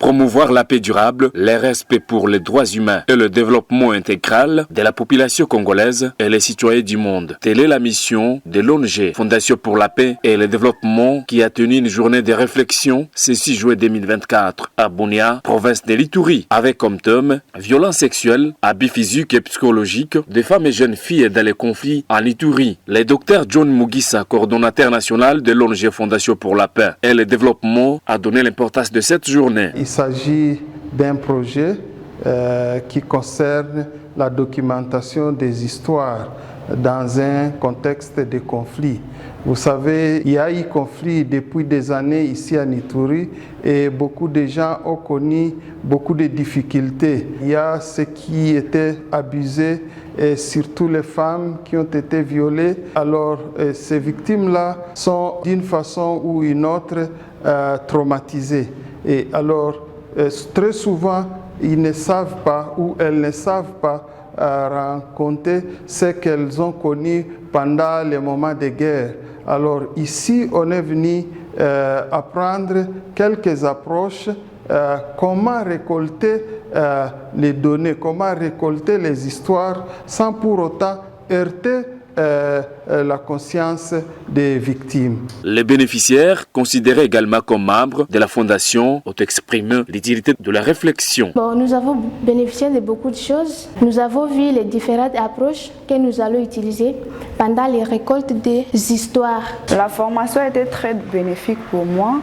promouvoir la paix durable, le respect pour les droits humains et le développement intégral de la population congolaise et les citoyens du monde. Telle est la mission de l'ONG Fondation pour la paix et le développement qui a tenu une journée de réflexion ce 6 juillet 2024 à Bunia, province de l'Ituri, avec comme thème violence sexuelle, abus physiques et psychologiques des femmes et jeunes filles dans les conflits en Ituri. Le docteur John Mugisa, coordonnateur national de l'ONG Fondation pour la paix et le développement, a donné l'importance de cette journée. Il s'agit d'un projet qui concerne la documentation des histoires dans un contexte de conflit. Vous savez, il y a eu conflit depuis des années ici à Ituri et beaucoup de gens ont connu beaucoup de difficultés. Il y a ceux qui étaient abusés et surtout les femmes qui ont été violées. Alors ces victimes-là sont d'une façon ou une autre traumatisées. Et alors très souvent, ils ne savent pas ou elles ne savent pas raconter ce qu'elles ont connu pendant les moments de guerre. Alors ici, on est venu apprendre quelques approches, comment récolter les données, comment récolter les histoires sans pour autant heurter la conscience des victimes. Les bénéficiaires, considérés également comme membres de la Fondation, ont exprimé l'utilité de la réflexion. Nous avons bénéficié de beaucoup de choses. Nous avons vu les différentes approches que nous allons utiliser pendant les récoltes des histoires. La formation a été très bénéfique pour moi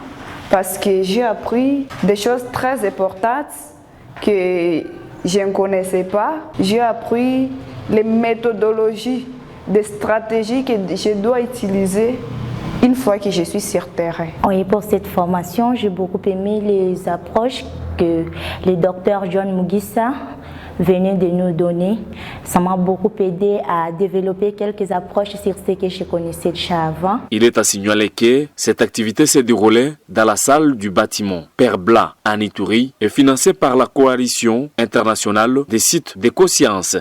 parce que j'ai appris des choses très importantes que je ne connaissais pas. J'ai appris les méthodologies, des stratégies que je dois utiliser une fois que je suis sur terrain. Et pour cette formation, j'ai beaucoup aimé les approches que le docteur John Mugisa venait de nous donner. Ça m'a beaucoup aidé à développer quelques approches sur ce que je connaissais déjà avant. Il est à signaler que cette activité s'est déroulée dans la salle du bâtiment Père Blas en Ituri et financée par la coalition internationale des sites de conscience.